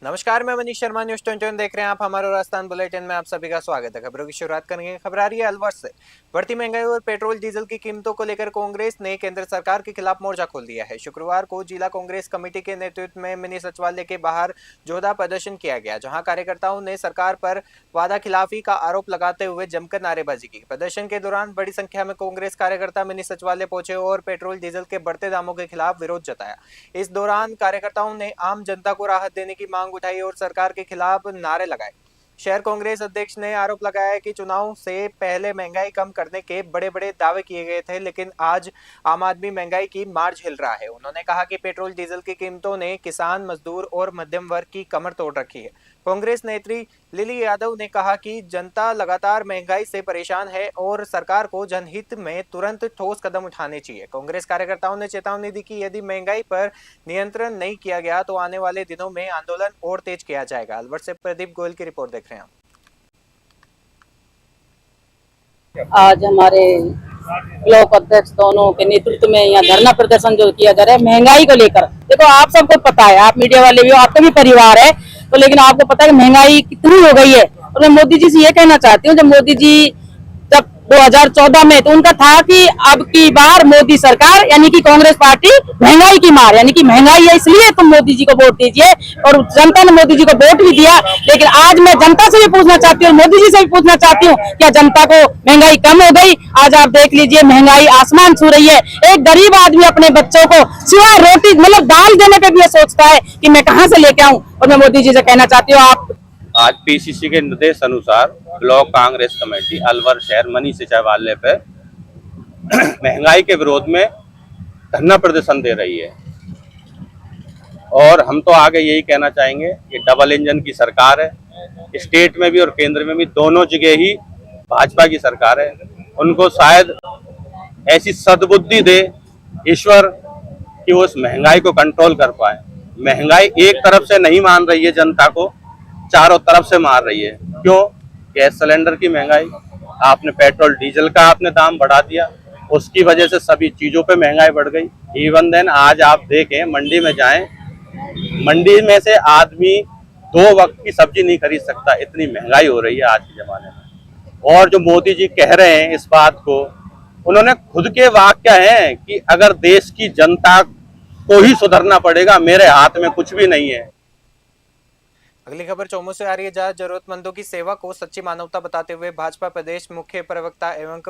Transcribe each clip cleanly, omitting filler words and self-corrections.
नमस्कार, मैं मनीष शर्मा। न्यूज 21 देख रहे हैं आप। हमारे राजस्थान बुलेटिन में आप सभी का स्वागत है। खबरों की शुरुआत करेंगे। खबर आ रही है अलवर से। बढ़ती महंगाई और पेट्रोल डीजल की कीमतों को लेकर कांग्रेस ने केंद्र सरकार के खिलाफ मोर्चा खोल दिया है। शुक्रवार को जिला कांग्रेस कमेटी के नेतृत्व में मिनी सचिवालय के बाहर जोरदार प्रदर्शन किया गया, जहां कार्यकर्ताओं ने सरकार पर वादा खिलाफी का आरोप लगाते हुए जमकर नारेबाजी की। प्रदर्शन के दौरान बड़ी संख्या में कांग्रेस कार्यकर्ता मिनी सचिवालय पहुंचे और पेट्रोल डीजल के बढ़ते दामों के खिलाफ विरोध जताया। इस दौरान कार्यकर्ताओं ने आम जनता को राहत देने की मांग उठाई और सरकार के खिलाफ नारे लगाए। शहर कांग्रेस अध्यक्ष ने आरोप लगाया कि चुनाव से पहले महंगाई कम करने के बड़े बड़े दावे किए गए थे, लेकिन आज आम आदमी महंगाई की मार झेल रहा है। उन्होंने कहा कि पेट्रोल डीजल की कीमतों ने किसान, मजदूर और मध्यम वर्ग की कमर तोड़ रखी है। कांग्रेस नेत्री लिली यादव ने कहा कि जनता लगातार महंगाई से परेशान है और सरकार को जनहित में तुरंत ठोस कदम उठाने चाहिए। कांग्रेस कार्यकर्ताओं ने चेतावनी दी कि यदि महंगाई पर नियंत्रण नहीं किया गया तो आने वाले दिनों में आंदोलन और तेज किया जाएगा। अलवर से प्रदीप गोयल की रिपोर्ट देख रहे हैं। आज हमारे ब्लॉक अध्यक्ष दोनों के नेतृत्व में यहाँ धरना प्रदर्शन जो किया जा रहा है महंगाई को लेकर। देखो, आप सबको पता है, आप मीडिया वाले भी हो, आपका भी परिवार है, तो लेकिन आपको पता है कि महंगाई कितनी हो गई है। और मैं मोदी जी से ये कहना चाहती हूँ, जब मोदी जी जब 2014 में तो उनका था कि अब की बार मोदी सरकार यानी कि कांग्रेस पार्टी महंगाई की मार, यानी कि महंगाई है इसलिए तुम मोदी जी को वोट दीजिए, और जनता ने मोदी जी को वोट भी दिया। लेकिन आज मैं जनता से भी पूछना चाहती हूँ, मोदी जी से भी पूछना चाहती हूँ, क्या जनता को महंगाई कम हो गई? आज आप देख लीजिए, महंगाई आसमान छू रही है। एक गरीब आदमी अपने बच्चों को सिवाय रोटी मतलब दाल देने पे भी ये सोचता है कि मैं कहाँ से लेके आऊं। और मैं मोदी जी से कहना चाहती हूँ, आप आज पीसीसी के निर्देश अनुसार ब्लॉक कांग्रेस कमेटी अलवर शहर मनी सचिवालय पे महंगाई के विरोध में धरना प्रदर्शन दे रही है। और हम तो आगे यही कहना चाहेंगे, ये डबल इंजन की सरकार है, स्टेट में भी और केंद्र में भी, दोनों जगह ही भाजपा की सरकार है। उनको शायद ऐसी सद्बुद्धि दे ईश्वर कि वो उस महंगाई को कंट्रोल कर पाए। महंगाई एक तरफ से नहीं मान रही है, जनता को चारों तरफ से मार रही है। क्यों? गैस सिलेंडर की महंगाई, आपने पेट्रोल डीजल का आपने दाम बढ़ा दिया, उसकी वजह से सभी चीजों पे महंगाई बढ़ गई। इवन देन आज आप देखें, मंडी में जाएं, मंडी में से आदमी 2 वक्त की सब्जी नहीं खरीद सकता, इतनी महंगाई हो रही है आज के जमाने में। और जो मोदी जी कह रहे हैं इस बात को, उन्होंने खुद के वाक्य हैं कि अगर देश की जनता को ही सुधरना पड़ेगा, मेरे हाथ में कुछ भी नहीं है। अगली खबर चौमू से आ रही है, जहां जरूरतमंदों की सेवा को सच्ची मानवता बताते हुए भाजपा प्रदेश मुख्य प्रवक्ता एवं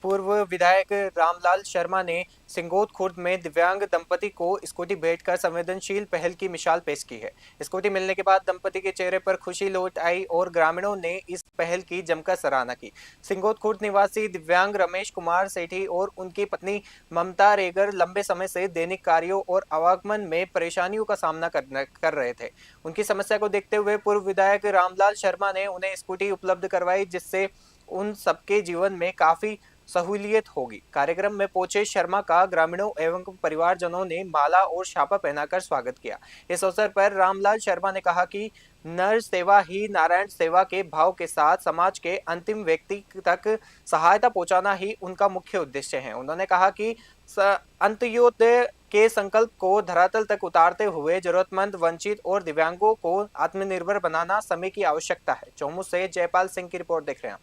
पूर्व विधायक रामलाल शर्मा ने सिंगोट खुर्द में दिव्यांग दंपति को स्कूटी भेंट कर संवेदनशील पहल की मिसाल पेश की है। स्कूटी मिलने के बाद दंपति के चेहरे पर खुशी लौट आई और ग्रामीणों ने इस पहल की जमकर सराहना की। सिंगोट खुर्द निवासी दिव्यांग रमेश कुमार सेठी और उनकी पत्नी ममता रेगर लंबे समय से दैनिक कार्यों और आवागमन में परेशानियों का सामना कर रहे थे। उनकी समस्या को देखते हुए पूर्व विधायक रामलाल शर्मा ने उन्हें स्कूटी उपलब्ध करवाई, जिससे उन सबके जीवन में काफी सहूलियत होगी। कार्यक्रम में पहुंचे शर्मा का ग्रामीणों एवं परिवारजनों ने माला और छापा पहनाकर स्वागत किया। इस अवसर पर रामलाल शर्मा ने कहा कि नर सेवा ही नारायण सेवा के भाव के साथ समाज के अंतिम व्यक्ति तक सहायता पहुंचाना ही उनका मुख्य उद्देश्य है। उन्होंने कहा कि अंत्योदय के संकल्प को धरातल तक उतारते हुए जरूरतमंद, वंचित और दिव्यांगों को आत्मनिर्भर बनाना समय की आवश्यकता है। चौमू से जयपाल सिंह की रिपोर्ट देख रहे हैं।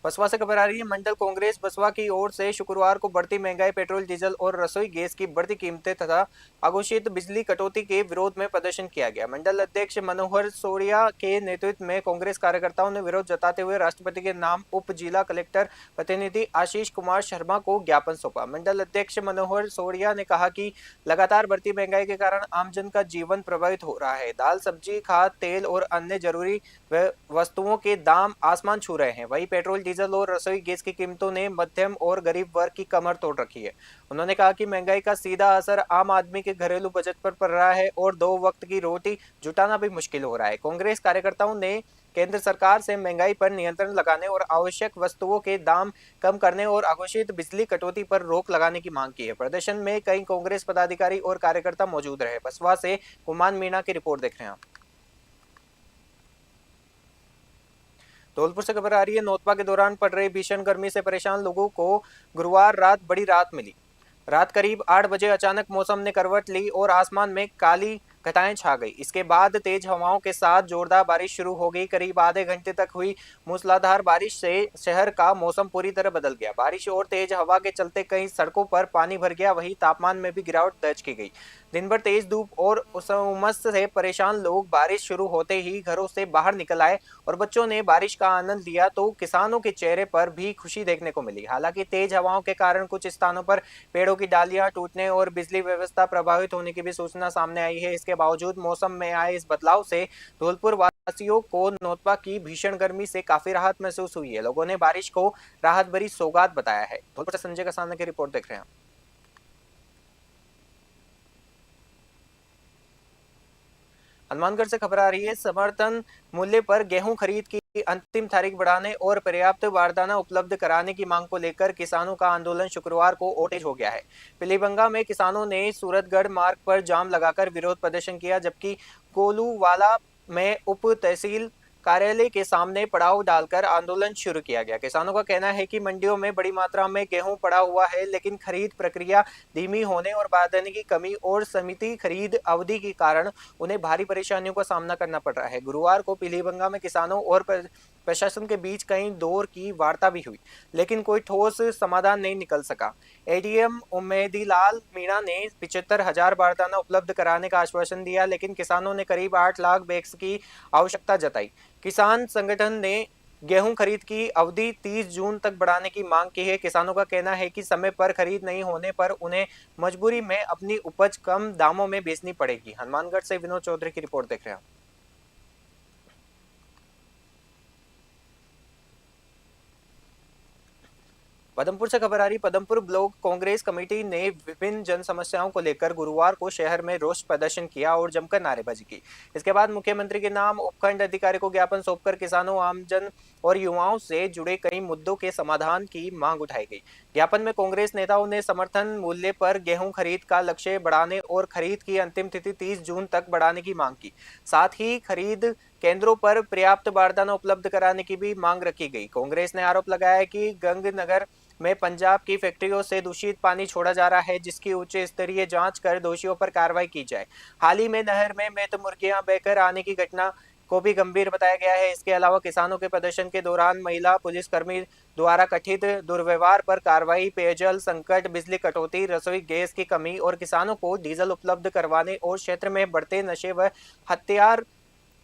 बसवा से खबर आ रही है। मंडल कांग्रेस बसवा की ओर से शुक्रवार को बढ़ती महंगाई, पेट्रोल डीजल और रसोई गैस की बढ़ती कीमतें तथा अघोषित बिजली कटौती के विरोध में प्रदर्शन किया गया। मंडल अध्यक्ष मनोहर सोरिया के नेतृत्व में कांग्रेस कार्यकर्ताओं ने विरोध जताते हुए राष्ट्रपति के नाम उप जिला कलेक्टर प्रतिनिधि आशीष कुमार शर्मा को ज्ञापन सौंपा। मंडल अध्यक्ष मनोहर सोरिया ने कहा कि लगातार बढ़ती महंगाई के कारण आमजन का जीवन प्रभावित हो रहा है। दाल, सब्जी, खाद, तेल और अन्य जरूरी वस्तुओं के दाम आसमान छू रहे हैं। वहीं पेट्रोल, डीजल और रसोई गैस की कीमतों ने मध्यम और गरीब वर्ग की कमर तोड़ रखी है। उन्होंने कहा कि महंगाई का सीधा असर आम आदमी के घरेलू बजट पर पड़ रहा है और 2 वक्त की रोटी जुटाना भी मुश्किल हो रहा है। कांग्रेस कार्यकर्ताओं ने केंद्र सरकार से महंगाई पर नियंत्रण लगाने और आवश्यक वस्तुओं के दाम कम करने और अघोषित बिजली कटौती पर रोक लगाने की मांग की है। प्रदर्शन में कई कांग्रेस पदाधिकारी और कार्यकर्ता मौजूद रहे। बसवा से कुमान मीणा की रिपोर्ट देख रहे हैं। धौलपुर से खबर आ रही है। नौतपा के दौरान पड़ रही भीषण गर्मी से परेशान लोगों को गुरुवार रात बड़ी राहत मिली। रात करीब 8 बजे अचानक मौसम ने करवट ली और आसमान में काली घटाएं छा गई। इसके बाद तेज हवाओं के साथ जोरदार बारिश शुरू हो गई। करीब आधे घंटे तक हुई मूसलाधार बारिश से शहर का मौसम पूरी तरह बदल गया। बारिश और तेज हवा के चलते कई सड़कों पर पानी भर गया। वहीं तापमान में भी गिरावट दर्ज की गई। दिन भर तेज धूप और उमस से परेशान लोग बारिश शुरू होते ही घरों से बाहर निकल आए और बच्चों ने बारिश का आनंद लिया तो किसानों के चेहरे पर भी खुशी देखने को मिली। हालांकि तेज हवाओं के कारण कुछ स्थानों पर पेड़ों की डालियां टूटने और बिजली व्यवस्था प्रभावित होने की भी सूचना सामने आई है। इसके बावजूद मौसम में आए इस बदलाव से धौलपुर वासियों को नौतपा की भीषण गर्मी से काफी राहत महसूस हुई है। लोगों ने बारिश को राहत भरी सौगात बताया है। धौलपुर से संजय कसाना की रिपोर्ट देख रहे हैं। हनुमानगढ़ से खबर आ रही है। समर्थन मूल्य पर गेहूं खरीद की अंतिम तारीख बढ़ाने और पर्याप्त बारदाना उपलब्ध कराने की मांग को लेकर किसानों का आंदोलन शुक्रवार को और तेज हो गया है। पीलीभंगा में किसानों ने सूरतगढ़ मार्ग पर जाम लगाकर विरोध प्रदर्शन किया, जबकि कोलूवाला में उप तहसील कार्यालय के सामने पड़ाव डालकर आंदोलन शुरू किया गया। किसानों का कहना है कि मंडियों में बड़ी मात्रा में गेहूं पड़ा हुआ है, लेकिन खरीद प्रक्रिया धीमी होने और बारदाने की कमी और सीमित खरीद अवधि के कारण उन्हें भारी परेशानियों का सामना करना पड़ रहा है। गुरुवार को पीलीभंगा में किसानों और प्रशासन के बीच कई दौर की वार्ता भी हुई, लेकिन कोई ठोस समाधान नहीं निकल सका। एडीएम उम्मेदीलाल मीणा ने 75,000 बारदाना उपलब्ध कराने का आश्वासन दिया, लेकिन किसानों ने करीब 8 लाख बैग्स की आवश्यकता जताई। किसान संगठन ने गेहूं खरीद की अवधि 30 जून तक बढ़ाने की मांग की है। किसानों का कहना है कि समय पर खरीद नहीं होने पर उन्हें मजबूरी में अपनी उपज कम दामों में बेचनी पड़ेगी। हनुमानगढ़ से विनोद चौधरी की रिपोर्ट देख रहे हैं। पदमपुर से खबर आ रही। पदमपुर ब्लॉक कांग्रेस कमेटी ने विभिन्न जन समस्याओं को लेकर गुरुवार को शहर में रोष प्रदर्शन किया और जमकर नारेबाजी की। इसके बाद मुख्यमंत्री के नाम उपखंड अधिकारी को ज्ञापन सौंपकर किसानों, आमजन और युवाओं से जुड़े कई मुद्दों के समाधान की मांग उठाई गई। ज्ञापन में कांग्रेस नेताओं ने समर्थन मूल्य पर गेहूं खरीद का लक्ष्य बढ़ाने और खरीद की अंतिम तिथि 30 जून तक बढ़ाने की मांग की। साथ ही खरीद केंद्रों पर पर्याप्त बारदाना उपलब्ध कराने की भी मांग रखी गई। कांग्रेस ने आरोप लगाया कि गंगनगर में पंजाब की फैक्ट्रियों से दूषित पानी छोड़ा जा रहा है, जिसकी उच्च स्तरीय जांच कर दोषियों पर कार्रवाई की जाए। हाल ही में नहर में मृत मुर्गियां बहकर आने की घटना को भी गंभीर बताया गया है। इसके अलावा किसानों के प्रदर्शन के दौरान महिला पुलिसकर्मी द्वारा कथित दुर्व्यवहार पर कार्रवाई, पेयजल संकट, बिजली कटौती, रसोई गैस की कमी और किसानों को डीजल उपलब्ध करवाने और क्षेत्र में बढ़ते नशे व हथियार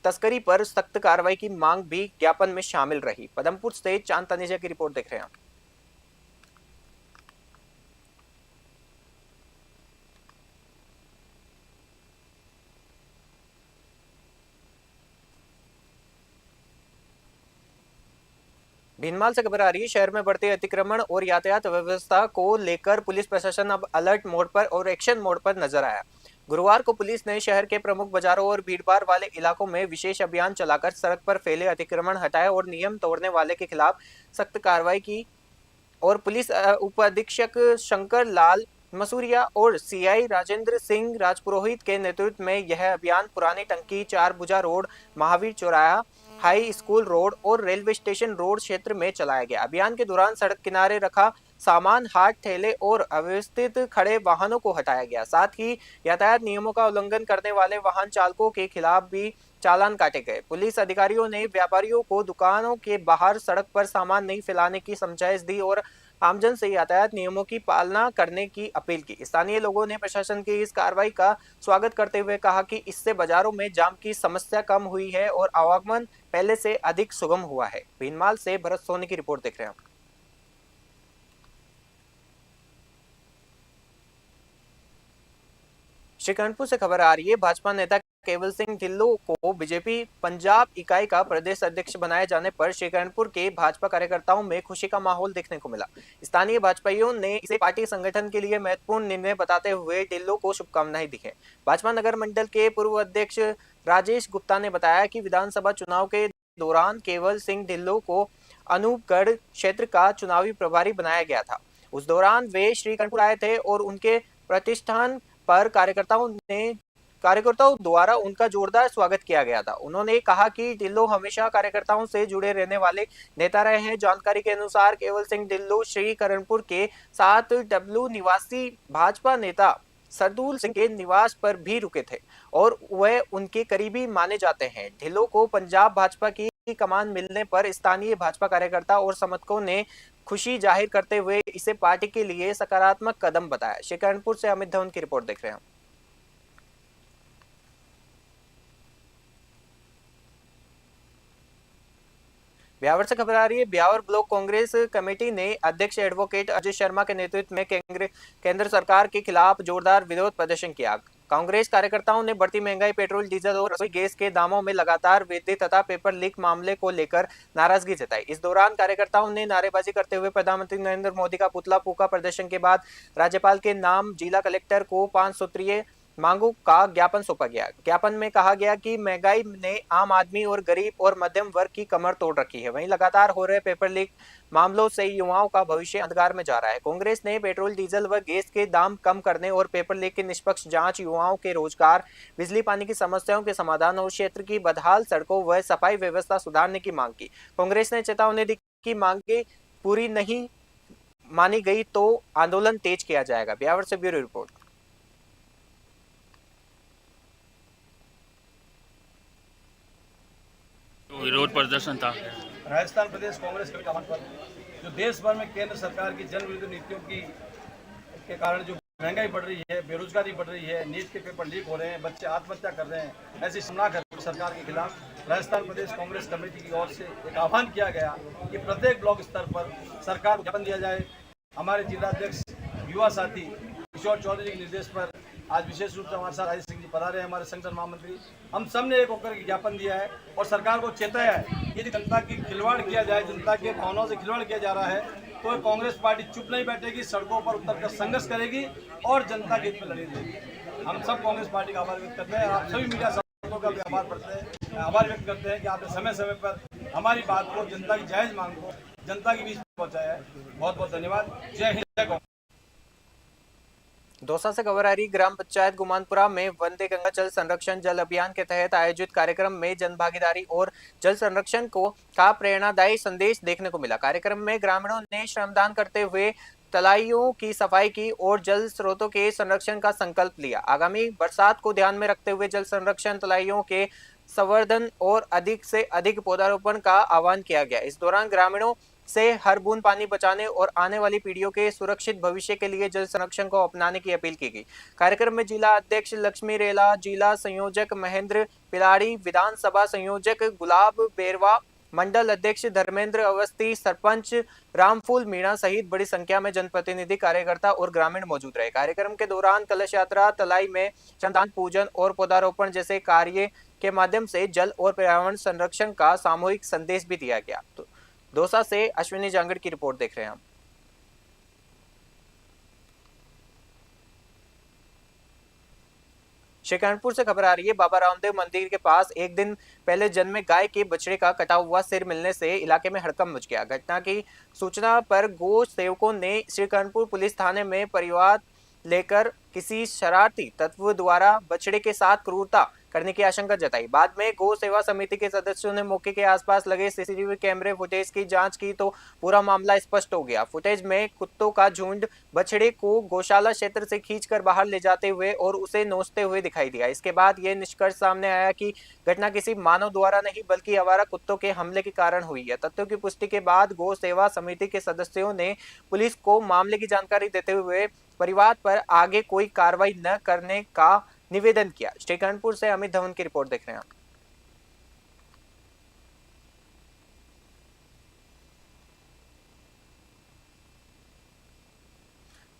तस्करी पर सख्त कार्रवाई की मांग भी ज्ञापन में शामिल रही। पदमपुर से चांद तनेजा की रिपोर्ट देख रहे हैं। भीनमाल से खबर आ रही है। शहर में बढ़ते अतिक्रमण और यातायात व्यवस्था को लेकर पुलिस प्रशासन अब अलर्ट मोड पर और एक्शन मोड पर नजर आया। गुरुवार को पुलिस ने शहर के प्रमुख बाजारों और भीड़भाड़ वाले इलाकों में विशेष अभियान चलाकर सड़क पर फैले अतिक्रमण हटाए और नियम तोड़ने वाले के खिलाफ सख्त कार्रवाई की। और पुलिस उप अधीक्षक शंकर लाल मसूरिया और सीआई राजेंद्र सिंह राजपुरोहित के नेतृत्व में यह अभियान पुरानी टंकी, चार भुजा रोड, महावीर चौराहा, हाई स्कूल रोड और रेलवे स्टेशन रोड क्षेत्र में चलाया गया। अभियान के दौरान सड़क किनारे रखा सामान, हाट ठेले और अव्यवस्थित खड़े वाहनों को हटाया गया। साथ ही यातायात नियमों का उल्लंघन करने वाले वाहन चालकों के खिलाफ भी चालान काटे गए। पुलिस अधिकारियों ने व्यापारियों को दुकानों के बाहर सड़क पर सामान नहीं फैलाने की समझाइश दी और आमजन से यातायात नियमों की पालना करने की अपील की। स्थानीय लोगों ने प्रशासन की इस कार्रवाई का स्वागत करते हुए कहा कि इससे बाजारों में जाम की समस्या कम हुई है और आवागमन पहले से अधिक सुगम हुआ है। भीनमाल से भरत सोनी की रिपोर्ट देख रहे हैं। श्रीकानपुर से खबर आ रही है। भाजपा नेता केवल सिंह ढिल्लों को बीजेपी पंजाब इकाई का प्रदेश अध्यक्ष बनाए जाने पर श्रीकानपुर के भाजपा कार्यकर्ताओं में खुशी का माहौल देखने को मिला। स्थानीय भाजपाइयों ने इसे पार्टी संगठन के लिए महत्वपूर्ण निर्णय बताते हुए ढिल्लों को शुभकामनाएं दी है। भाजपा नगर मंडल के पूर्व अध्यक्ष राजेश गुप्ता ने बताया कि विधानसभा चुनाव के दौरान केवल सिंह ढिल्लों को अनूपगढ़ क्षेत्र का चुनावी प्रभारी बनाया गया था। उस दौरान वे श्रीकानपुर आए थे और उनके प्रतिष्ठान पर कार्यकर्ताओं ने कार्यकर्ताओं द्वारा उनका जोरदार स्वागत किया गया था। उन्होंने कहा कि ढिल्लों हमेशा कार्यकर्ताओं से जुड़े रहने वाले नेता रहे हैं। जानकारी के अनुसार केवल सिंह ढिल्लों श्री करणपुर के 7W निवासी भाजपा नेता सरदूल सिंह के निवास पर भी रुके थे और वह उनके करीबी माने जाते हैं। ढिल्लों को पंजाब भाजपा की कमान मिलने पर स्थानीय भाजपा कार्यकर्ता और समर्थकों ने खुशी जाहिर करते हुए इसे पार्टी के लिए सकारात्मक कदम बताया। शिकारणपुर से अमित धवन की रिपोर्ट देख रहे हैं। ब्यावर से खबर आ रही है। ब्यावर ब्लॉक कांग्रेस कमेटी ने अध्यक्ष एडवोकेट अजय शर्मा के नेतृत्व में केंद्र सरकार के खिलाफ जोरदार विरोध प्रदर्शन किया। कांग्रेस कार्यकर्ताओं ने बढ़ती महंगाई, पेट्रोल, डीजल और रसोई गैस के दामों में लगातार वृद्धि तथा पेपर लीक मामले को लेकर नाराजगी जताई। इस दौरान कार्यकर्ताओं ने नारेबाजी करते हुए प्रधानमंत्री नरेंद्र मोदी का पुतला फूका। प्रदर्शन के बाद राज्यपाल के नाम जिला कलेक्टर को 5 सूत्रीय मांगों का ज्ञापन सौंपा गया। ज्ञापन में कहा गया कि महंगाई ने आम आदमी और गरीब और मध्यम वर्ग की कमर तोड़ रखी है। वहीं लगातार हो रहे पेपर लीक मामलों से युवाओं का भविष्य अंधकार में जा रहा है। कांग्रेस ने पेट्रोल, डीजल व गैस के दाम कम करने और पेपर लीक की निष्पक्ष जांच, युवाओं के रोजगार, बिजली पानी की समस्याओं के समाधान और क्षेत्र की बदहाल सड़कों व सफाई व्यवस्था सुधारने की मांग की। कांग्रेस ने चेतावनी दी कि मांगे पूरी नहीं मानी गई तो आंदोलन तेज किया जाएगा। ब्यावर से ब्यूरो रिपोर्ट। विरोध प्रदर्शन था। राजस्थान प्रदेश कांग्रेस कमेटी आह्वान पर जो देश भर में केंद्र सरकार की जन विरोधी नीतियों के कारण जो महंगाई बढ़ रही है, बेरोजगारी बढ़ रही है, नीट के पेपर लीक हो रहे हैं, बच्चे आत्महत्या कर रहे हैं, ऐसी शर्मनाक सरकार के खिलाफ राजस्थान प्रदेश कांग्रेस कमेटी की ओर से एक आह्वान किया गया कि प्रत्येक ब्लॉक स्तर पर सरकार को ज्ञापन दिया जाए। हमारे जिलाध्यक्ष युवा साथी किशोर चौधरी के निर्देश पर आज विशेष रूप से हमारे साथ राजेश सिंह जी पधारे हैं, हमारे संगठन महामंत्री। हम सब ने एक होकर ज्ञापन दिया है और सरकार को चेताया है यदि जनता की खिलवाड़ किया जाए, जनता के भावनाओं से खिलवाड़ किया जा रहा है तो कांग्रेस पार्टी चुप नहीं बैठेगी, सड़कों पर उतरकर संघर्ष करेगी और जनता के हित में लड़ेगी। हम सब कांग्रेस पार्टी का आभार व्यक्त करते हैं। आप सभी मीडिया संस्थानों का भी आभार व्यक्त करते हैं कि आपने समय समय पर हमारी बात को, जनता की जायज मांग को जनता के बीच पहुंचाया है। बहुत बहुत धन्यवाद। जय हिंद, जय कांग्रेस। दौसा से खबर आ रही। ग्राम पंचायत गुमानपुरा में वंदे गंगा जल संरक्षण जल अभियान के तहत आयोजित कार्यक्रम में जनभागीदारी और जल संरक्षण का प्रेरणादायी संदेश देखने को मिला। कार्यक्रम में ग्रामीणों ने श्रमदान करते हुए तलाइयों की सफाई की और जल स्रोतों के संरक्षण का संकल्प लिया। आगामी बरसात को ध्यान में रखते हुए जल संरक्षण, तलाइयों के संवर्धन और अधिक से अधिक पौधारोपण का आह्वान किया गया। इस दौरान ग्रामीणों से हर बूंद पानी बचाने और आने वाली पीढ़ियों के सुरक्षित भविष्य के लिए जल संरक्षण को अपनाने की अपील की गई। कार्यक्रम में जिला अध्यक्ष लक्ष्मी रेला, जिला संयोजक महेंद्र पिलाड़ी, विधानसभा संयोजक गुलाब बेरवा, मंडल अध्यक्ष धर्मेंद्र अवस्थी, सरपंच रामफूल मीणा सहित बड़ी संख्या में जनप्रतिनिधि, कार्यकर्ता और ग्रामीण मौजूद रहे। कार्यक्रम के दौरान कलश यात्रा, तलाई में श्रमदान, पूजन और पौधारोपण जैसे कार्य के माध्यम से जल और पर्यावरण संरक्षण का सामूहिक संदेश भी दिया गया। तो दौसा से अश्विनी जांगड़ की रिपोर्ट देख रहे हैं हम। शिकारणपुर से खबर आ रही है। बाबा रामदेव मंदिर के पास एक दिन पहले जन्मे गाय के बछड़े का कटा हुआ सिर मिलने से इलाके में हड़कंप मच गया। घटना की सूचना पर गो सेवकों ने शिकारणपुर पुलिस थाने में परिवार लेकर किसी शरारती तत्व द्वारा बछड़े के साथ क्रूरता करने की आशंका जताई। बाद में गौ सेवा समिति के सदस्यों ने मौके के आसपास लगे सीसीटीवी कैमरे फुटेज की जांच की तो पूरा मामला स्पष्ट हो गया। फुटेज में कुत्तों का झुंड बछड़े को गौशाला क्षेत्र से खींचकर बाहर ले जाते हुए और उसे नोचते हुए दिखाई दिया। इसके बाद यह निष्कर्ष सामने आया कि घटना किसी मानव द्वारा नहीं बल्कि आवारा कुत्तों के हमले के कारण हुई है। तथ्यों की पुष्टि के बाद गौ सेवा समिति के सदस्यों ने पुलिस को मामले की जानकारी देते हुए परिवार पर आगे कोई कार्रवाई न करने का निवेदन किया। श्रीकारणपुर से अमित धवन की रिपोर्ट देख रहे हैं।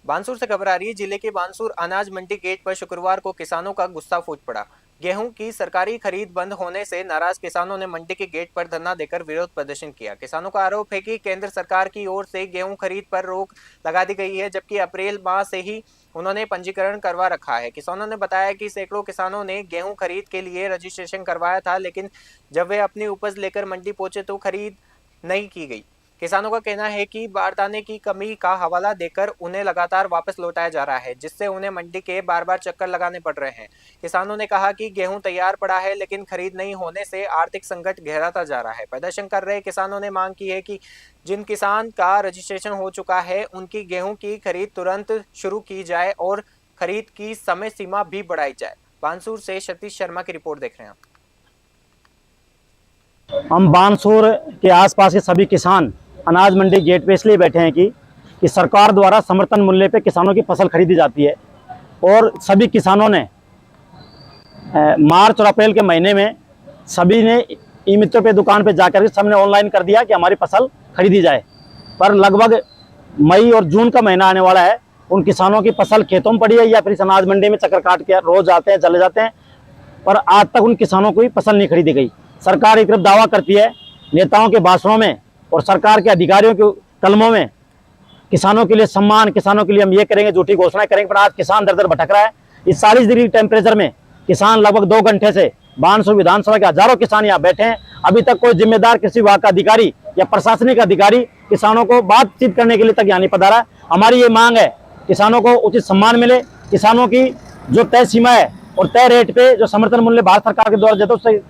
बानसूर से खबर आ रही है। जिले के बानसूर अनाज मंडी गेट पर शुक्रवार को किसानों का गुस्सा फूट पड़ा। गेहूं की सरकारी खरीद बंद होने से नाराज किसानों ने मंडी के गेट पर धरना देकर विरोध प्रदर्शन किया। किसानों का आरोप है कि केंद्र सरकार की ओर से गेहूं खरीद पर रोक लगा दी गई है, जबकि अप्रैल माह से ही उन्होंने पंजीकरण करवा रखा है। किसानों ने बताया कि सैकड़ों किसानों ने गेहूं खरीद के लिए रजिस्ट्रेशन करवाया था, लेकिन जब वे अपनी उपज लेकर मंडी पहुंचे तो खरीद नहीं की गई। किसानों का कहना है कि बारदाने की कमी का हवाला देकर उन्हें लगातार वापस लौटाया जा रहा है, जिससे उन्हें मंडी के बार बार चक्कर लगाने पड़ रहे हैं। किसानों ने कहा कि गेहूं तैयार पड़ा है, लेकिन खरीद नहीं होने से आर्थिक संकट गहराता जा रहा है। प्रदर्शन कर रहे किसानों ने मांग की है कि जिन किसान का रजिस्ट्रेशन हो चुका है, उनकी गेहूं की खरीद तुरंत शुरू की जाए और खरीद की समय सीमा भी बढ़ाई जाए। बानसूर से सतीश शर्मा की रिपोर्ट देख रहे हैं आप। हम बानसूर के आसपास के सभी किसान अनाज मंडी गेट पे इसलिए बैठे हैं कि सरकार द्वारा समर्थन मूल्य पे किसानों की फसल खरीदी जाती है और सभी किसानों ने मार्च और अप्रैल के महीने में सभी ने ई मित्रों पे दुकान पे जाकर सबने ऑनलाइन कर दिया कि हमारी फसल खरीदी जाए। पर लगभग मई और जून का महीना आने वाला है, उन किसानों की फसल खेतों में पड़ी है या फिर इस अनाज मंडी में चक्कर काट के रोज आते हैं चले जाते हैं, पर आज तक उन किसानों को फसल नहीं खरीदी गई। सरकार एक तरफ दावा करती है नेताओं के भाषणों में और सरकार के अधिकारियों के कलमों में किसानों के लिए सम्मान, किसानों के लिए हम ये करेंगे, झूठी घोषणाएं करेंगे, पर आज किसान दर दर भटक रहा है। इस 40 डिग्री टेम्परेचर में किसान लगभग 2 घंटे से बानसूर विधानसभा के हजारों किसान यहाँ बैठे हैं। अभी तक कोई जिम्मेदार कृषि विभाग का अधिकारी या प्रशासनिक अधिकारी किसानों को बातचीत करने के लिए तक यहाँ नहीं पधारा। हमारी ये मांग है किसानों को उचित सम्मान मिले, किसानों की जो तय सीमा है और तय रेट पे जो समर्थन मूल्य भारत सरकार के द्वारा देते उससे।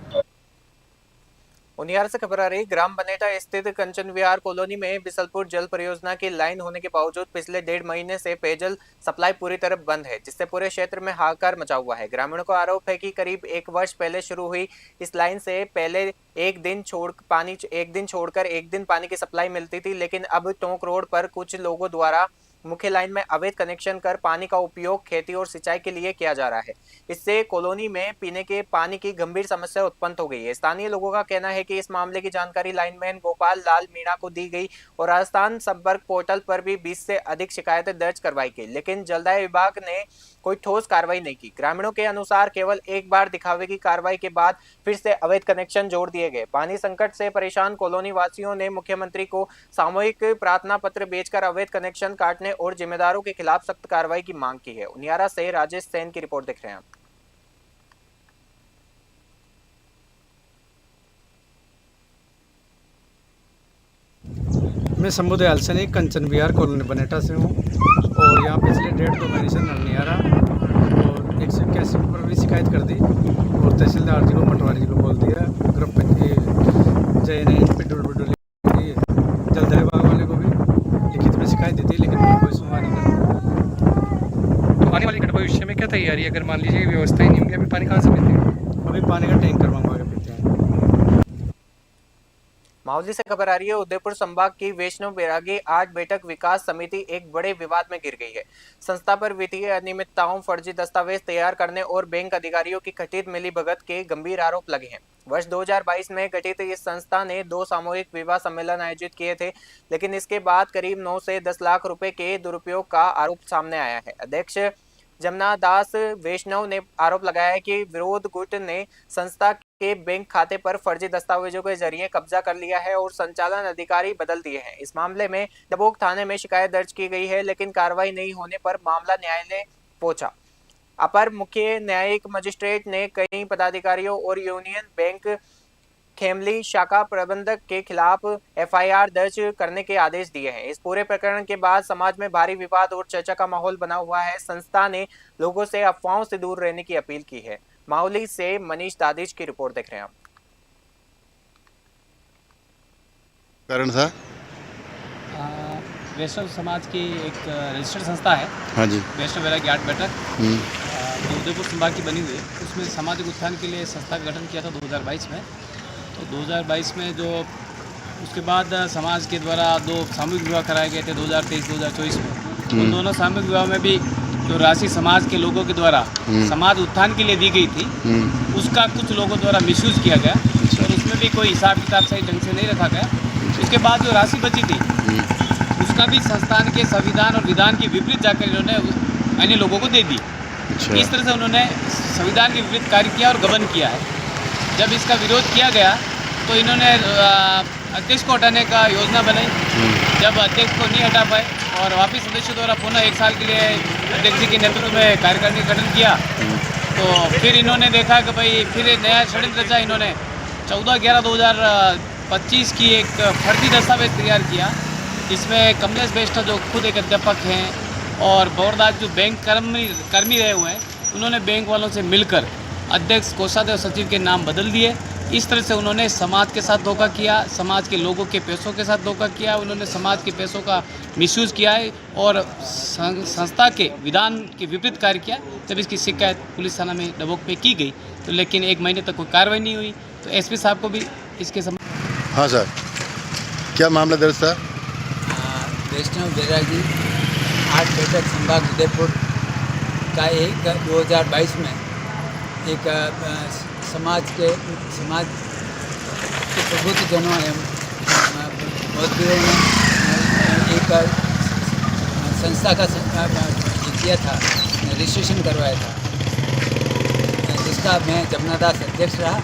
उनियारा से खबर आ रही, ग्राम बनेटा स्थित कंचन विहार कॉलोनी में बिसलपुर जल परियोजना की लाइन होने के बावजूद पिछले 1.5 महीने से पेयजल सप्लाई पूरी तरह बंद है, जिससे पूरे क्षेत्र में हाहाकार मचा हुआ है। ग्रामीणों का आरोप है कि करीब 1 वर्ष पहले शुरू हुई इस लाइन से पहले एक दिन छोड़कर एक दिन पानी की सप्लाई मिलती थी, लेकिन अब टोंक रोड पर कुछ लोगों द्वारा मुख्य लाइन में अवैध कनेक्शन कर पानी का उपयोग खेती और सिंचाई के लिए किया जा रहा है। इससे कॉलोनी में पीने के पानी की गंभीर समस्या उत्पन्न हो गई है। स्थानीय लोगों का कहना है कि इस मामले की जानकारी लाइनमैन गोपाल लाल मीणा को दी गई और राजस्थान संपर्क पोर्टल पर भी 20 से अधिक शिकायतें दर्ज करवाई गई, लेकिन जलदाय विभाग ने कोई ठोस कार्रवाई नहीं की। ग्रामीणों के अनुसार केवल एक बार दिखावे की कार्रवाई के बाद फिर से अवैध कनेक्शन जोड़ दिए गए। पानी संकट से परेशान कॉलोनी वासियों ने मुख्यमंत्री को सामूहिक प्रार्थना पत्र भेजकर अवैध कनेक्शन काटने और जिम्मेदारों के खिलाफ सख्त कार्रवाई की मांग की है। उनियारा से राजेश सेन की रिपोर्ट देख रहे हैं आप। मैं शंभुदयाल हलसनी कंचन विहार कॉलोनी बनेटा से हूँ और यहाँ पिछले 1.5-2 महीने से नल नहीं आ रहा और 181 पर भी शिकायत कर दी और तहसीलदार जी को, पटवारी जी को बोल दिया, ग्राम पंचायत जय ने जलदाय विभाग वाले को भी लिखित में शिकायत दी थी, लेकिन कोई सुनवाई नहीं करती। तो आने वाली घटना भविष्य में क्या तैयारी है? अगर मान लीजिए व्यवस्था ही नहीं होगी, अभी पानी कहाँ से मिलेगा? अभी पानी का टैंकर मंगवा के पीते हैं। मावली से खबर आ रही है, उदयपुर संभाग की वैष्णव बैरागी आर्ट बैठक विकास समिति एक बड़े विवाद में घिर गई है। संस्था पर वित्तीय अनियमितताओं, फर्जी दस्तावेज तैयार करने और बैंक अधिकारियों की कथित मिलीभगत के गंभीर आरोप लगे हैं। वर्ष 2022 में गठित इस संस्था ने 2 सामूहिक विवाह सम्मेलन आयोजित किए थे, लेकिन इसके बाद करीब 9 से 10 लाख रुपए के दुरुपयोग का आरोप सामने आया है। अध्यक्ष जमुना दास वैष्णव ने आरोप लगाया है कि विरोध गुट ने संस्था के बैंक खाते पर फर्जी दस्तावेजों के जरिए कब्जा कर लिया है और संचालन अधिकारी बदल दिए हैं। इस मामले में डबोक थाने में शिकायत दर्ज की गई है, लेकिन कार्रवाई नहीं होने पर मामला न्यायालय पहुंचा। अपर मुख्य न्यायिक मजिस्ट्रेट ने कई पदाधिकारियों और यूनियन बैंक खेमली शाखा प्रबंधक के खिलाफ एफआईआर दर्ज करने के आदेश दिए हैं। इस पूरे प्रकरण के बाद समाज में भारी विवाद और चर्चा का माहौल बना हुआ है। संस्था ने लोगों से अफवाहों से दूर रहने की अपील की है। मावली से मनीष दादिश की रिपोर्ट देख रहे हैं आप। कारण था वैष्णव समाज की एक रजिस्टर्ड संस्था है। हाँ जी। वैष्णव बैरागी आर्ट बैठक जो उदयपुर संभाग की बनी हुई है, उसमें सामाजिक उत्थान के लिए संस्था का गठन किया था 2022 में। तो 2022 में जो उसके बाद समाज के द्वारा 2 सामूहिक विवाह कराए गए थे 2023-2024 में। उन दोनों सामूहिक विवाह में भी जो राशि समाज के लोगों के द्वारा समाज उत्थान के लिए दी गई थी, उसका कुछ लोगों द्वारा मिसयूज किया गया और उसमें भी कोई हिसाब किताब सही ढंग से नहीं रखा गया। उसके बाद जो राशि बची थी उसका भी संस्थान के संविधान और विधान के विपरीत जाकर इन्होंने अन्य लोगों को दे दी। इस तरह से उन्होंने संविधान के विपरीत कार्य किया और गबन किया है। जब इसका विरोध किया गया तो इन्होंने अध्यक्ष को हटाने का योजना बनाई। जब अध्यक्ष को नहीं हटा पाए और वापिस सदस्यों द्वारा पुनः 1 साल के लिए अध्यक्ष जी के नेतृत्व में कार्यकारिणी का गठन किया, तो फिर इन्होंने देखा कि भाई फिर नया षड्यंत्र रचा। इन्होंने 14/11/2023 25 की एक फर्जी दस्तावेज तैयार किया, जिसमें कमलेश वैष्णव जो खुद एक अध्यापक हैं और बौरदास जो बैंक कर्मी रहे हुए हैं, उन्होंने बैंक वालों से मिलकर अध्यक्ष, कोषाध्यक्ष, सचिव के नाम बदल दिए। इस तरह से उन्होंने समाज के साथ धोखा किया, समाज के लोगों के पैसों के साथ धोखा किया, उन्होंने समाज के पैसों का मिसयूज़ किया है और संस्था के विधान के विपरीत कार्य किया। जब इसकी शिकायत पुलिस थाना में डबोक पे की गई तो लेकिन 1 महीने तक कोई कार्रवाई नहीं हुई, तो एसपी साहब को भी इसके हाँ सर, क्या मामला दर्ज था? वैष्णव बैरागी 8 बैठक संभाग उदयपुर का 2022 में एक समाज के प्रबुद्धजनों एवं बौद्धियों ने एक संस्था का किया था, रजिस्ट्रेशन करवाया था, जिसका मैं जमुनादास अध्यक्ष रहा।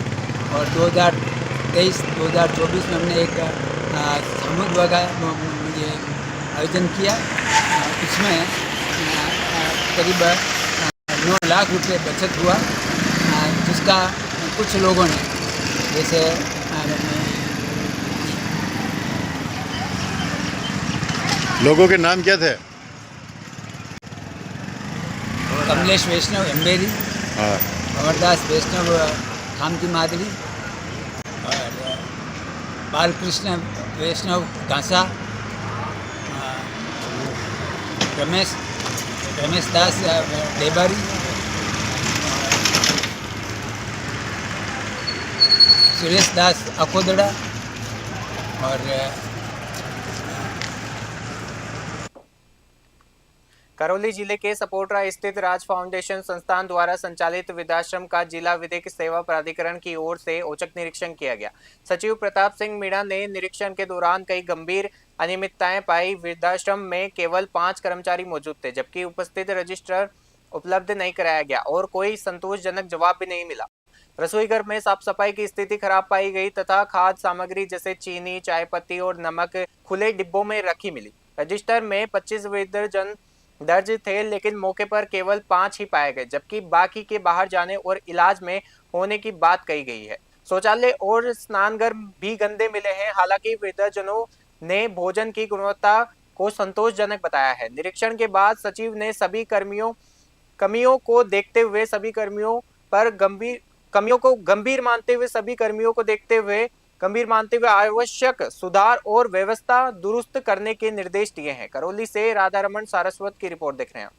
और 2023-2024 में हमने एक सामूहिक आयोजन किया। इसमें करीब 9 लाख रुपये बचत हुआ, जिसका कुछ लोगों ने जैसे लोगों के नाम क्या थे? कमलेश वैष्णव एम्बेरी, हाँ, अमरदास वैष्णव खामती मादरी और बालकृष्ण वैष्णव कांसा, रमेश दास देबारी, सुरेश दास अकोदड़ा और करौली जिले के सपोटरा स्थित राज फाउंडेशन संस्थान द्वारा संचालित वृद्धाश्रम का जिला विधिक सेवा प्राधिकरण की ओर से औचक निरीक्षण किया गया। सचिव प्रताप सिंह मीणा ने निरीक्षण के दौरान कई गंभीर अनियमितताएं पाई। वृद्धाश्रम में केवल 5 कर्मचारी मौजूद थे, जबकि उपस्थित रजिस्टर उपलब्ध नहीं कराया गया और कोई संतोषजनक जवाब भी नहीं मिला। रसोई घर में साफ सफाई की स्थिति खराब पाई गई तथा खाद्य सामग्री जैसे चीनी, चाय पत्ती और नमक खुले डिब्बों में रखी मिली। रजिस्टर में 25 वृद्धजन दर्ज थे, लेकिन मौके पर केवल 5 ही पाए गए, जबकि बाकी के बाहर जाने और इलाज में होने की बात कही गई है। शौचालय और स्नानघर भी गंदे मिले हैं। हालांकि वृद्धजनों ने भोजन की गुणवत्ता को संतोषजनक बताया है। निरीक्षण के बाद सचिव ने सभी कमियों को देखते हुए सभी कर्मियों को देखते हुए आवश्यक सुधार और व्यवस्था दुरुस्त करने के निर्देश दिए हैं। करौली से राधारमण सारस्वत की रिपोर्ट देख रहे हैं।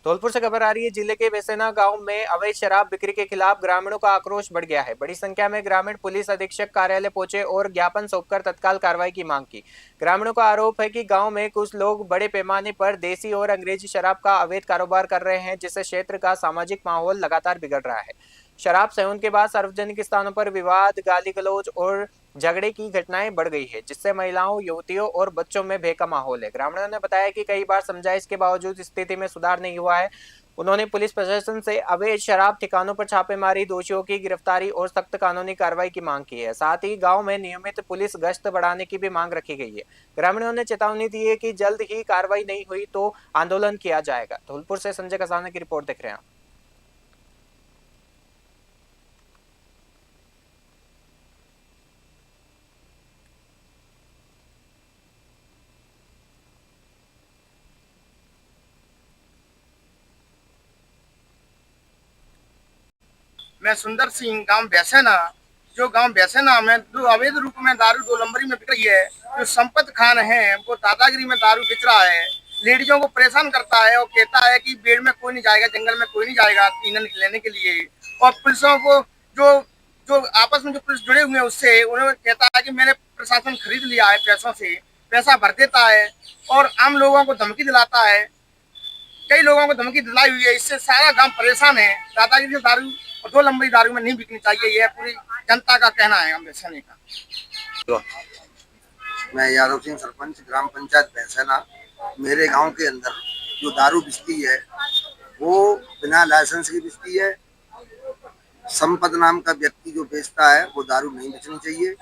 धौलपुर से खबर आ रही है। जिले के बेसेना गांव में अवैध शराब बिक्री के खिलाफ ग्रामीणों का आक्रोश बढ़ गया है। बड़ी संख्या में ग्रामीण पुलिस अधीक्षक कार्यालय पहुंचे और ज्ञापन सौंपकर तत्काल कार्रवाई की मांग की। ग्रामीणों का आरोप है कि गांव में कुछ लोग बड़े पैमाने पर देसी और अंग्रेजी शराब का अवैध कारोबार कर रहे हैं, जिससे क्षेत्र का सामाजिक माहौल लगातार बिगड़ रहा है। शराब सेवन के बाद सार्वजनिक स्थानों पर विवाद, गाली गलौज और झगड़े की घटनाएं बढ़ गई है, जिससे महिलाओं, युवतियों और बच्चों में भय का माहौल है। ग्रामीणों ने बताया कि कई बार समझाइश के बावजूद स्थिति में सुधार नहीं हुआ है। उन्होंने पुलिस प्रशासन से अवैध शराब ठिकानों पर छापेमारी, दोषियों की गिरफ्तारी और सख्त कानूनी कार्रवाई की मांग की है। साथ ही गांव में नियमित पुलिस गश्त बढ़ाने की भी मांग रखी गई है। ग्रामीणों ने चेतावनी दी है कि जल्द ही कार्रवाई नहीं हुई तो आंदोलन किया जाएगा। धौलपुर से संजय कसाना की रिपोर्ट देख रहे हैं। मैं सुंदर सिंह, गांव बैसेना, जो गांव बैसेना में जो अवैध रूप में दारू 2 नंबरी में बिक रही है। जो संपत खान है वो दादागिरी में दारू बेच रहा है, लेडीजों को परेशान करता है और कहता है कि पेड़ में कोई नहीं जाएगा, जंगल में कोई नहीं जाएगा ईंधन लेने के लिए। और पुलिसों को जो आपस में जो पुलिस जुड़े हुए हैं उससे उन्हें कहता है कि मैंने प्रशासन खरीद लिया है, पैसों से पैसा भर देता है और आम लोगों को धमकी दिलाता है। कई लोगों को धमकी दिलाई हुई है, इससे सारा गांव परेशान है। दादागिरी दारू 2 नंबरी दारू में नहीं बिकनी चाहिए, यह पूरी जनता का कहना है। हम बेसने का मैं यादव सिंह, सरपंच ग्राम पंचायत भैंसना। मेरे गांव के अंदर जो दारू बिकती है वो बिना लाइसेंस की बिकती है। संपत नाम का व्यक्ति जो बेचता है वो दारू नहीं बेचनी चाहिए।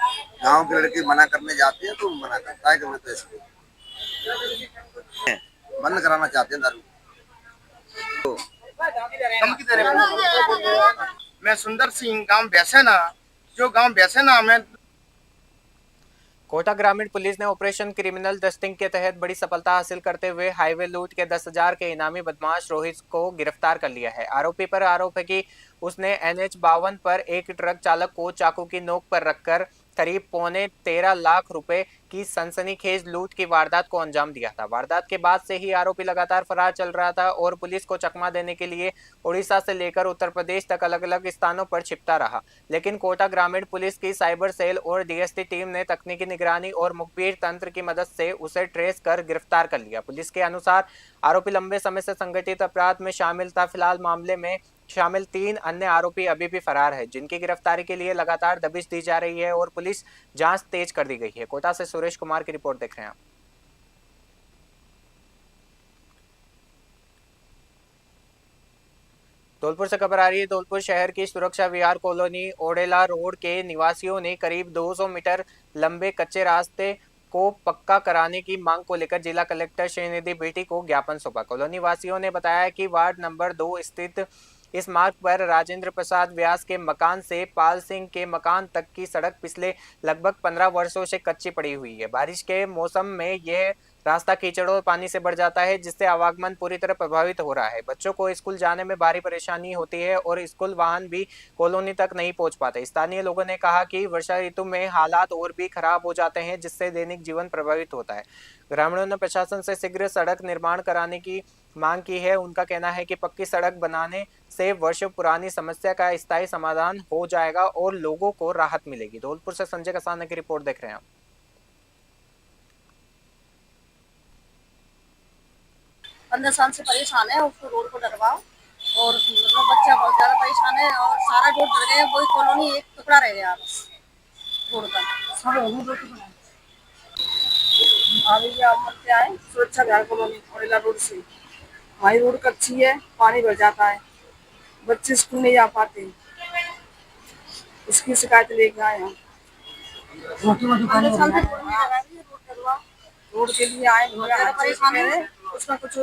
गांव के लड़के मना करने जाते हैं तो मना करता है कि मैं तो इसको बंद कराना चाहते हैं दारू। तो धमकी दे रहे हैं। मैं सुंदर सिंह, गांव बैसेना, जो गांव बैसेना में कोटा ग्रामीण पुलिस ने ऑपरेशन क्रिमिनल डस्टिंग के तहत बड़ी सफलता हासिल करते हुए हाईवे लूट के 10,000 के इनामी बदमाश रोहित को गिरफ्तार कर लिया है। आरोपी पर आरोप है कि उसने NH 52 पर एक ट्रक चालक को चाकू की नोक पर रखकर करीब 13.25 लाख रुपए की सनसनीखेज लूट की वारदात को अंजाम दिया था। वारदात के बाद से ही आरोपी लगातार फरार चल रहा था और पुलिस को चकमा देने के लिए उड़ीसा से लेकर उत्तर प्रदेश तक अलग अलग स्थानों पर छिपता रहा। लेकिन कोटा ग्रामीण पुलिस की साइबर सेल और DST टीम ने तकनीकी निगरानी और मुखबिर तंत्र की मदद से उसे ट्रेस कर गिरफ्तार कर लिया। पुलिस के अनुसार आरोपी लंबे समय से संगठित अपराध में शामिल था। फिलहाल मामले में शामिल 3 अन्य आरोपी अभी भी फरार है, जिनकी गिरफ्तारी के लिए लगातार दबिश दी जा रही है और पुलिस जांच तेज कर दी गई है। कोटा से सुरेश कुमार की रिपोर्ट देख रहे हैं आप। धौलपुर से खबर आ रही है। धौलपुर शहर की सुरक्षा विहार कॉलोनी ओडेला रोड के निवासियों ने करीब 200 मीटर लंबे कच्चे रास्ते को पक्का कराने की मांग को लेकर जिला कलेक्टर श्रीनिधि बेटी को ज्ञापन सौंपा। कॉलोनी वासियों ने बताया कि वार्ड नंबर 2 स्थित इस मार्ग पर राजेंद्र प्रसाद व्यास के मकान से पाल सिंह के मकान तक की सड़क पिछले लगभग 15 वर्षों से कच्ची पड़ी हुई है। बारिश के मौसम में यह रास्ता कीचड़ और पानी से भर जाता है, जिससे आवागमन पूरी तरह प्रभावित हो रहा है। बच्चों को स्कूल जाने में भारी परेशानी होती है और स्कूल वाहन भी कॉलोनी तक नहीं पहुंच पाते। स्थानीय लोगों ने कहा कि वर्षा ऋतु में हालात और भी खराब हो जाते हैं, जिससे दैनिक जीवन प्रभावित होता है। ग्रामीणों ने प्रशासन से शीघ्र सड़क निर्माण कराने की मांग की है। उनका कहना है कि पक्की सड़क बनाने से वर्षों पुरानी समस्या का स्थायी समाधान हो जाएगा और लोगों को राहत मिलेगी। धौलपुर से संजय कसाना की रिपोर्ट देख रहे हैं आप। 15 साल से परेशान है, उसको रोड को डरवाओ और मतलब बच्चा बहुत ज्यादा परेशान है और सारा रोड डर गए। वही कॉलोनी एक टुकड़ा रह गया बस रोड का। अभी आप मत आए सुरक्षा विहार कॉलोनी ओडेला रोड से, वही रोड कच्ची है, पानी भर जाता है, बच्चे स्कूल नहीं जा पाते, उसकी शिकायत लेके आए हम। रोड के लिए आए, परेशान है, उसका कुछ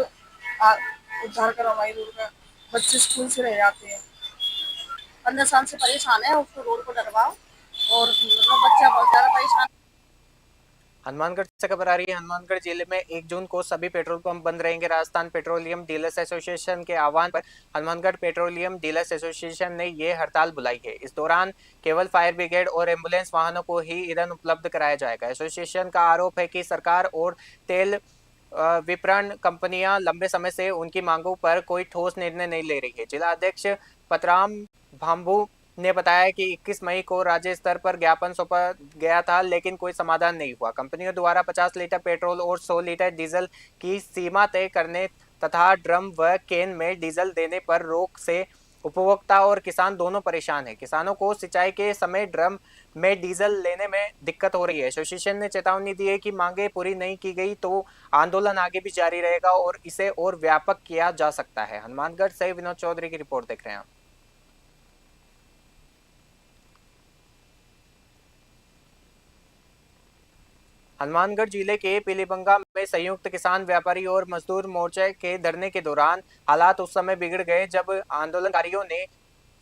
उद्धार करो। हमारी रोड का बच्चे स्कूल से रह जाते हैं। 15 साल से परेशान है, उसको रोड को डरवाओ और मतलब बच्चा बहुत ज्यादा परेशान। हनुमानगढ़ से खबर आ रही है। हनुमानगढ़ जिले में 1 जून को सभी पेट्रोल पंप बंद रहेंगे। राजस्थान पेट्रोलियम डीलर्स एसोसिएशन के आह्वान पर हनुमानगढ़ पेट्रोलियम डीलर्स एसोसिएशन ने ये हड़ताल बुलाई है। इस दौरान केवल फायर ब्रिगेड और एम्बुलेंस वाहनों को ही ईंधन उपलब्ध कराया जाएगा। एसोसिएशन का आरोप है कि सरकार और तेल विपणन कंपनियां लंबे समय से उनकी मांगों पर कोई ठोस निर्णय नहीं ले रही है। जिला अध्यक्ष पतराम भाम्बू ने बताया कि 21 मई को राज्य स्तर पर ज्ञापन सौंपा गया था, लेकिन कोई समाधान नहीं हुआ। कंपनियों द्वारा 50 लीटर पेट्रोल और 100 लीटर डीजल की सीमा तय करने तथा ड्रम व कैन में डीजल देने पर रोक से उपभोक्ता और किसान दोनों परेशान हैं। किसानों को सिंचाई के समय ड्रम में डीजल लेने में दिक्कत हो रही है। एसोसिएशन ने चेतावनी दी है कि मांगे पूरी नहीं की गई तो आंदोलन आगे भी जारी रहेगा और इसे और व्यापक किया जा सकता है। हनुमानगढ़ से विनोद चौधरी की रिपोर्ट देख रहे हैं। हनुमानगढ़ जिले के पीलीबंगा में संयुक्त किसान व्यापारी और मजदूर मोर्चे के धरने के दौरान हालात उस समय बिगड़ गए जब आंदोलनकारियों ने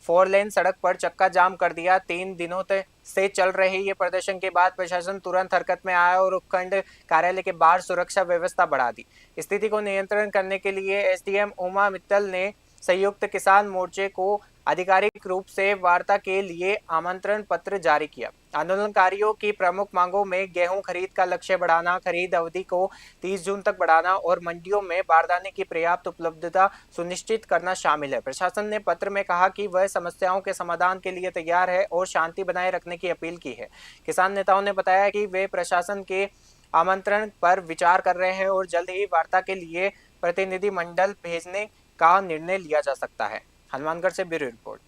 4 लेन सड़क पर चक्का जाम कर दिया। 3 दिनों से चल रहे ये प्रदर्शन के बाद प्रशासन तुरंत हरकत में आया और उपखंड कार्यालय के बाहर सुरक्षा व्यवस्था बढ़ा दी। स्थिति को नियंत्रण करने के लिए SDM उमा मित्तल ने संयुक्त किसान मोर्चे को आधिकारिक रूप से वार्ता के लिए आमंत्रण पत्र जारी किया। आंदोलनकारियों की प्रमुख मांगों में गेहूं खरीद का लक्ष्य बढ़ाना, खरीद अवधि को 30 जून तक बढ़ाना और मंडियों में बारदाने की पर्याप्त उपलब्धता सुनिश्चित करना शामिल है। प्रशासन ने पत्र में कहा कि वह समस्याओं के समाधान के लिए तैयार है और शांति बनाए रखने की अपील की है। किसान नेताओं ने बताया कि वे प्रशासन के आमंत्रण पर विचार कर रहे हैं और जल्द ही वार्ता के लिए प्रतिनिधि मंडल भेजने का निर्णय लिया जा सकता है। हनुमानगढ़ से ब्यूरो रिपोर्ट।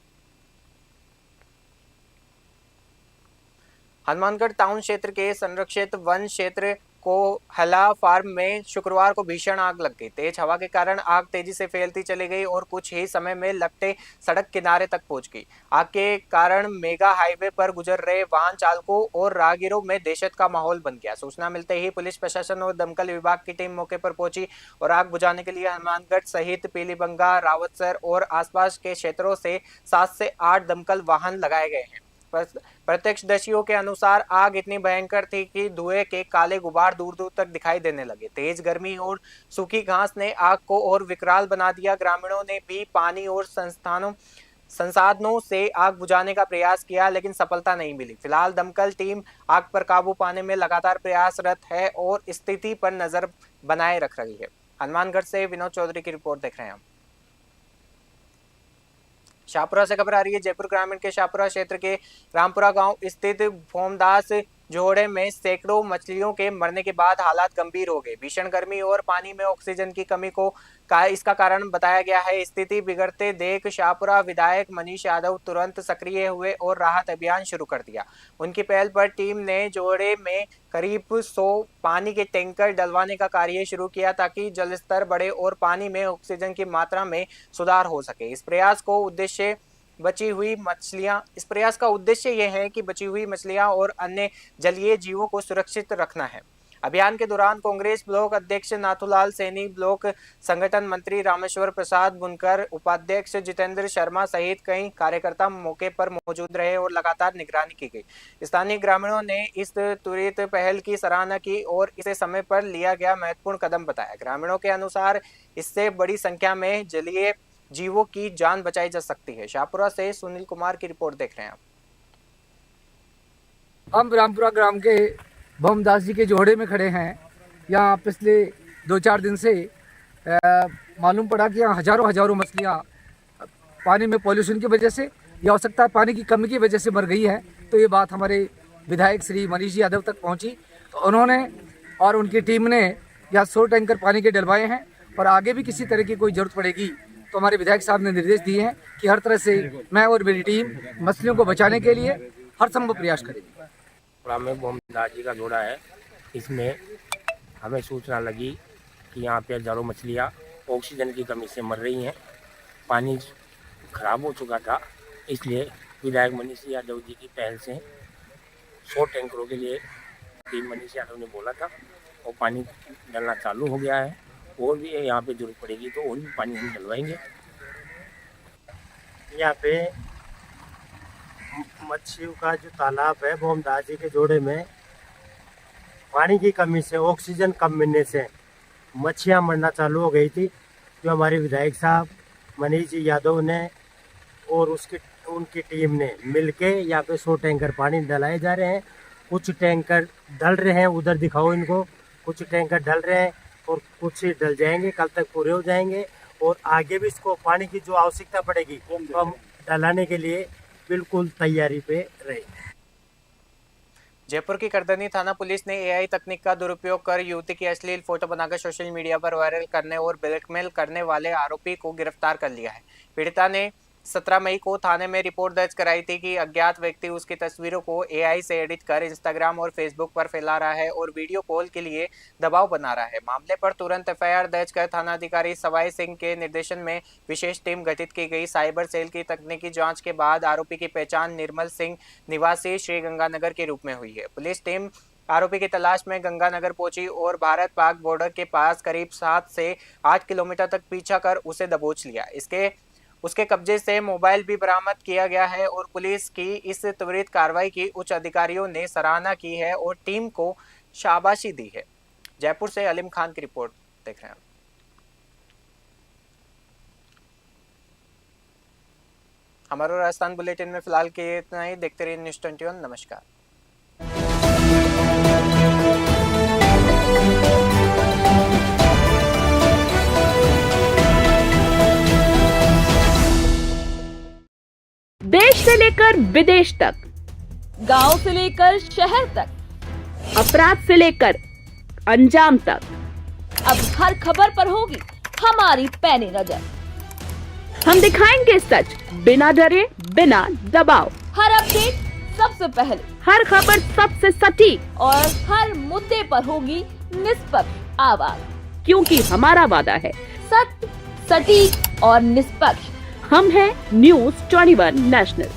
हनुमानगढ़ टाउन क्षेत्र के संरक्षित वन क्षेत्र कोहला फार्म में शुक्रवार को भीषण आग लग गई। तेज हवा के कारण आग तेजी से फैलती चली गई और कुछ ही समय में लपटे सड़क किनारे तक पहुंच गई। आग के कारण मेगा हाईवे पर गुजर रहे वाहन चालकों और राहगीरों में दहशत का माहौल बन गया। सूचना मिलते ही पुलिस प्रशासन और दमकल विभाग की टीम मौके पर पहुंची और आग बुझाने के लिए हनुमानगढ़ सहित पीलीबंगा, रावतसर और आसपास के क्षेत्रों से 7 से 8 दमकल वाहन लगाए गए हैं। प्रत्यक्षदर्शियों के अनुसार आग इतनी भयंकर थी कि धुएं के काले गुबार दूर दूर तक दिखाई देने लगे। तेज गर्मी और सूखी घास ने आग को और विकराल बना दिया। ग्रामीणों ने भी पानी और संसाधनों से आग बुझाने का प्रयास किया, लेकिन सफलता नहीं मिली। फिलहाल दमकल टीम आग पर काबू पाने में लगातार प्रयासरत है और स्थिति पर नजर बनाए रख रही है। हनुमानगढ़ से विनोद चौधरी की रिपोर्ट देख रहे हैं हम। शाहपुरा से खबर आ रही है। जयपुर ग्रामीण के शाहपुरा क्षेत्र के रामपुरा गांव स्थित भोमदास जोड़े में सैकड़ों मछलियों के मरने के बाद हालात गंभीर हो गए। भीषण गर्मी और पानी में ऑक्सीजन की कमी को इसका कारण बताया गया है। स्थिति बिगड़ते देख शाहपुरा विधायक मनीष यादव तुरंत सक्रिय हुए और राहत अभियान शुरू कर दिया। उनकी पहल पर टीम ने जोड़े में करीब 100 पानी के टैंकर डलवाने का कार्य शुरू किया ताकि जलस्तर बढ़े और पानी में ऑक्सीजन की मात्रा में सुधार हो सके। इस प्रयास का उद्देश्य यह है कि बची हुई मछलियां और अन्य जलीय जीवों को सुरक्षित रखना है। अभियान के दौरान कांग्रेस ब्लॉक अध्यक्ष नाथूलाल सैनी, ब्लॉक संगठन मंत्री रामेश्वर प्रसाद बुनकर, उपाध्यक्ष जितेंद्र शर्मा सहित कई कार्यकर्ता मौके पर मौजूद रहे और लगातार निगरानी की गई। स्थानीय ग्रामीणों ने इस त्वरित पहल की सराहना की और इसे समय पर लिया गया महत्वपूर्ण कदम बताया। ग्रामीणों के अनुसार इससे बड़ी संख्या में जलीय जीवों की जान बचाई जा सकती है। शाहपुरा से सुनील कुमार की रिपोर्ट देख रहे हैं हम रामपुरा ग्राम के भोमदास जी के जोड़े में खड़े हैं। यहाँ पिछले 2-4 दिन से मालूम पड़ा कि यहाँ हजारों मछलियाँ पानी में पॉल्यूशन की वजह से या हो सकता है पानी की कमी की वजह से मर गई है। तो ये बात हमारे विधायक श्री मनीष यादव तक पहुँची तो उन्होंने और उनकी टीम ने यहाँ 100 टैंकर पानी के डलवाए हैं और आगे भी किसी तरह की कोई जरूरत पड़ेगी तो हमारे विधायक साहब ने निर्देश दिए हैं कि हर तरह से मैं और मेरी टीम मछलियों को बचाने के लिए हर संभव प्रयास करेगी। में भोमदास जी का जोड़ा है, इसमें हमें सूचना लगी कि यहाँ पे हजारों मछलियाँ ऑक्सीजन की कमी से मर रही हैं। पानी खराब हो चुका था, इसलिए विधायक मनीष यादव जी की पहल से 100 टैंकरों के लिए टीम मनीष यादव ने बोला था और पानी डलना चालू हो गया है। और भी यहाँ पे जरूरत पड़ेगी तो और भी पानी हम डलवाएंगे। यहाँ पे मच्छियों का जो तालाब है भोमदास जी के जोड़े में पानी की कमी से, ऑक्सीजन कम मिलने से मच्छियाँ मरना चालू हो गई थी। जो हमारे विधायक साहब मनीष जी यादव ने और उनकी टीम ने मिलके यहाँ पे 100 टैंकर पानी डलाए जा रहे हैं। कुछ टैंकर डल रहे हैं, उधर दिखाओ इनको, कुछ टैंकर डल रहे हैं और कुछ डल जाएंगे, कल तक पूरे हो जाएंगे और आगे भी इसको पानी की जो आवश्यकता पड़ेगी तो हम डलाने के लिए बिल्कुल तैयारी पे रहे। जयपुर की करदनी थाना पुलिस ने एआई तकनीक का दुरुपयोग कर युवती की अश्लील फोटो बनाकर सोशल मीडिया पर वायरल करने और ब्लैकमेल करने वाले आरोपी को गिरफ्तार कर लिया है। पीड़िता ने 17 मई को थाने में रिपोर्ट दर्ज कराई थी कि अज्ञात व्यक्ति उसकी तस्वीरों को एआई से एडिट कर इंस्टाग्राम और फेसबुक पर फैला रहा है और वीडियो कॉल के लिए दबाव बना रहा है। मामले पर तुरंत एफआईआर दर्ज कर थानाधिकारी सवाई सिंह के निर्देशन में विशेष टीम गठित की गई। साइबर सेल की तकनीकी जांच के बाद आरोपी की पहचान निर्मल सिंह निवासी श्री गंगानगर के रूप में हुई है। पुलिस टीम आरोपी की तलाश में गंगानगर पहुंची और भारत पाक बॉर्डर के पास करीब 7 से 8 किलोमीटर तक पीछा कर उसे दबोच लिया। उसके कब्जे से मोबाइल भी बरामद किया गया है और पुलिस की इस त्वरित कार्रवाई की उच्च अधिकारियों ने सराहना की है और टीम को शाबाशी दी है। जयपुर से अलीम खान की रिपोर्ट देख रहे हैं। हमारे राजस्थान बुलेटिन में फिलहाल के इतना ही। देखते रहिए न्यूज़ 21। नमस्कार। देश से लेकर विदेश तक, गांव से लेकर शहर तक, अपराध से लेकर अंजाम तक, अब हर खबर पर होगी हमारी पैनी नजर। हम दिखाएंगे सच बिना डरे, बिना दबाव। हर अपडेट सबसे पहले, हर खबर सबसे सटीक और हर मुद्दे पर होगी निष्पक्ष आवाज, क्योंकि हमारा वादा है सत्य, सटीक और निष्पक्ष। हम हैं न्यूज़ 21 नेशनल।